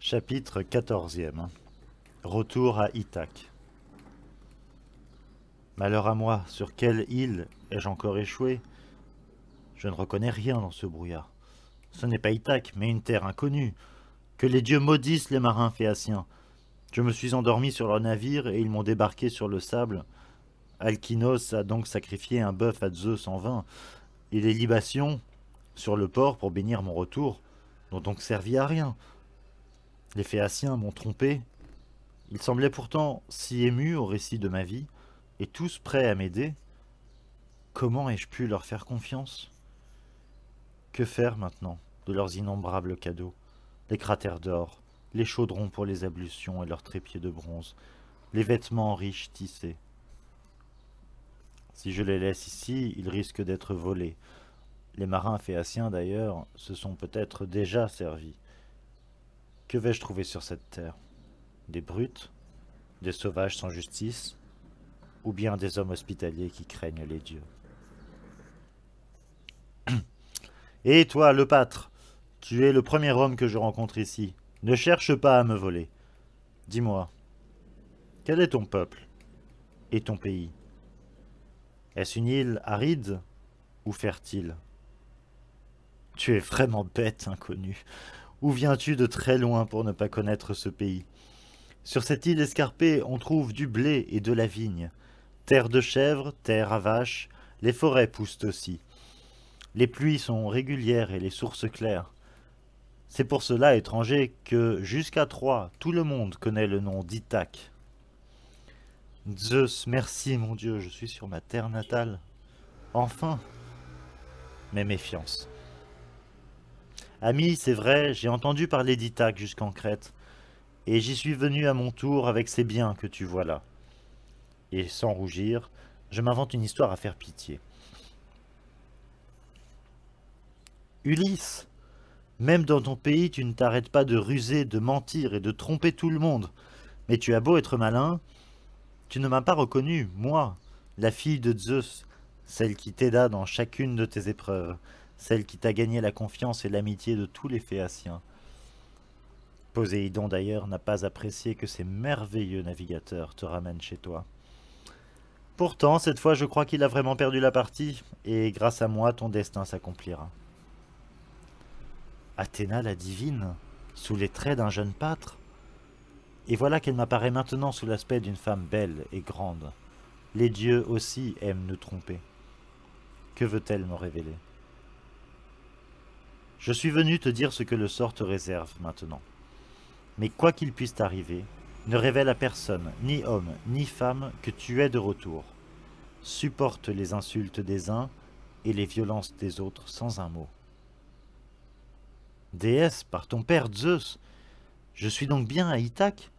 Chapitre 14e. Retour à Ithaque. Malheur à moi, sur quelle île ai-je encore échoué? Je ne reconnais rien dans ce brouillard. Ce n'est pas Ithaque, mais une terre inconnue. Que les dieux maudissent les marins phéaciens. Je me suis endormi sur leur navire et ils m'ont débarqué sur le sable. Alkynos a donc sacrifié un bœuf à Zeus en vain, et les libations sur le port pour bénir mon retour n'ont donc servi à rien. Les Phéaciens m'ont trompé. Ils semblaient pourtant si émus au récit de ma vie, et tous prêts à m'aider. Comment ai-je pu leur faire confiance? Que faire maintenant de leurs innombrables cadeaux? Les cratères d'or, les chaudrons pour les ablutions et leurs trépieds de bronze, les vêtements riches tissés. Si je les laisse ici, ils risquent d'être volés. Les marins phéaciens, d'ailleurs, se sont peut-être déjà servis. Que vais-je trouver sur cette terre? Des brutes? Des sauvages sans justice? Ou bien des hommes hospitaliers qui craignent les dieux? Et toi, le pâtre, tu es le premier homme que je rencontre ici. Ne cherche pas à me voler. Dis-moi, quel est ton peuple et ton pays? Est-ce une île aride ou fertile? Tu es vraiment bête, inconnu. Où viens-tu de très loin pour ne pas connaître ce pays? Sur cette île escarpée, on trouve du blé et de la vigne. Terre de chèvres, terre à vaches, les forêts poussent aussi. Les pluies sont régulières et les sources claires. C'est pour cela, étranger, que jusqu'à Troie, tout le monde connaît le nom d'Ithaque. Zeus, merci mon Dieu, je suis sur ma terre natale. Enfin, mais méfiance. Ami, c'est vrai, j'ai entendu parler d'Ithaque jusqu'en Crète, et j'y suis venu à mon tour avec ces biens que tu vois là. Et sans rougir, je m'invente une histoire à faire pitié. Ulysse, même dans ton pays, tu ne t'arrêtes pas de ruser, de mentir et de tromper tout le monde. Mais tu as beau être malin, tu ne m'as pas reconnu, moi, la fille de Zeus, celle qui t'aida dans chacune de tes épreuves, celle qui t'a gagné la confiance et l'amitié de tous les Phéaciens. Poséidon d'ailleurs n'a pas apprécié que ces merveilleux navigateurs te ramènent chez toi. Pourtant, cette fois, je crois qu'il a vraiment perdu la partie, et grâce à moi, ton destin s'accomplira. Athéna la divine, sous les traits d'un jeune pâtre, et voilà qu'elle m'apparaît maintenant sous l'aspect d'une femme belle et grande. Les dieux aussi aiment nous tromper. Que veut-elle me révéler? Je suis venu te dire ce que le sort te réserve maintenant. Mais quoi qu'il puisse t'arriver, ne révèle à personne, ni homme, ni femme, que tu es de retour. Supporte les insultes des uns et les violences des autres sans un mot. Déesse, par ton père Zeus, je suis donc bien à Ithaque,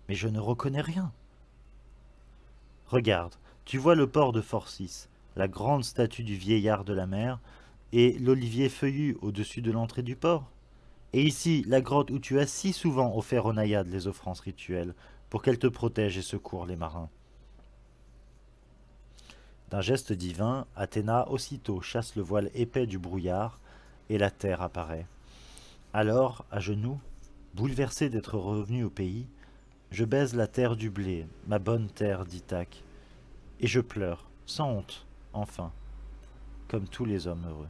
mais je ne reconnais rien. Regarde, tu vois le port de Phorcys, la grande statue du vieillard de la mer, et l'olivier feuillu au-dessus de l'entrée du port. Et ici, la grotte où tu as si souvent offert aux naïades les offrances rituelles, pour qu'elles te protègent et secourent les marins. D'un geste divin, Athéna aussitôt chasse le voile épais du brouillard, et la terre apparaît. Alors, à genoux, bouleversé d'être revenu au pays, je baise la terre du blé, ma bonne terre d'Ithaque, et je pleure, sans honte, enfin, comme tous les hommes heureux.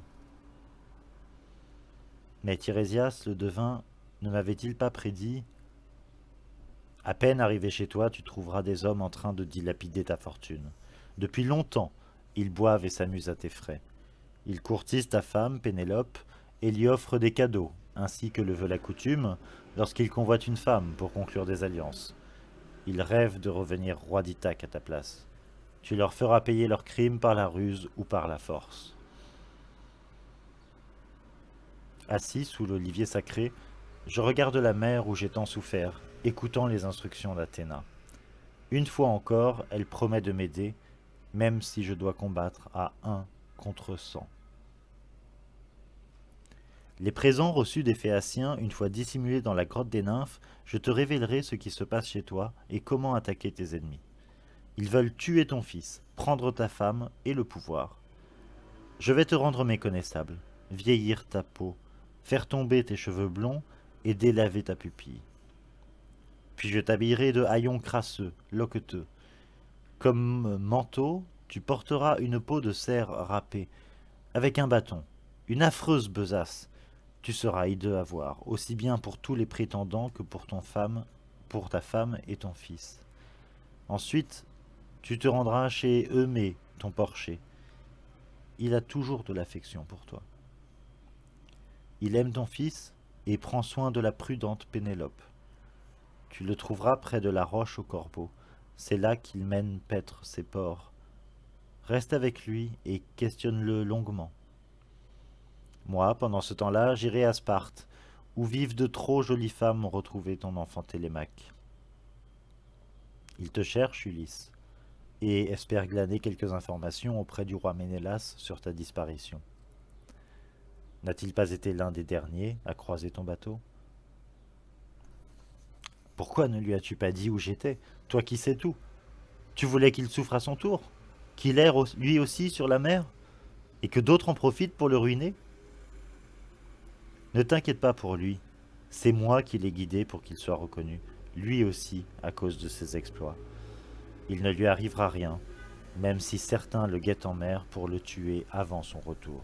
Mais Tirésias, le devin, ne m'avait-il pas prédit: à peine arrivé chez toi, tu trouveras des hommes en train de dilapider ta fortune. Depuis longtemps, ils boivent et s'amusent à tes frais. Ils courtisent ta femme, Pénélope, et lui offrent des cadeaux, ainsi que le veut la coutume, lorsqu'ils convoitent une femme pour conclure des alliances. Ils rêvent de revenir roi d'Ithaque à ta place. Tu leur feras payer leurs crimes par la ruse ou par la force. Assis sous l'olivier sacré, je regarde la mer où j'ai tant souffert, écoutant les instructions d'Athéna. Une fois encore, elle promet de m'aider, même si je dois combattre à 1 contre 100. Les présents reçus des Phéaciens, une fois dissimulés dans la grotte des nymphes, je te révélerai ce qui se passe chez toi et comment attaquer tes ennemis. Ils veulent tuer ton fils, prendre ta femme et le pouvoir. Je vais te rendre méconnaissable, vieillir ta peau, faire tomber tes cheveux blonds et délaver ta pupille. Puis je t'habillerai de haillons crasseux, loqueteux. Comme manteau, tu porteras une peau de cerf râpée, avec un bâton, une affreuse besace. Tu seras hideux à voir, aussi bien pour tous les prétendants que pour ta femme et ton fils. Ensuite, tu te rendras chez Eumée, ton porcher. Il a toujours de l'affection pour toi. Il aime ton fils et prend soin de la prudente Pénélope. Tu le trouveras près de la roche aux corbeaux. C'est là qu'il mène paître ses porcs. Reste avec lui et questionne-le longuement. Moi, pendant ce temps-là, j'irai à Sparte, où vivent de trop jolies femmes ont retrouvé ton enfant Télémaque. Il te cherche, Ulysse, et espère glaner quelques informations auprès du roi Ménélas sur ta disparition. N'a-t-il pas été l'un des derniers à croiser ton bateau? Pourquoi ne lui as-tu pas dit où j'étais, toi qui sais tout? Tu voulais qu'il souffre à son tour? Qu'il erre lui aussi sur la mer? Et que d'autres en profitent pour le ruiner? Ne t'inquiète pas pour lui, c'est moi qui l'ai guidé pour qu'il soit reconnu, lui aussi à cause de ses exploits. Il ne lui arrivera rien, même si certains le guettent en mer pour le tuer avant son retour.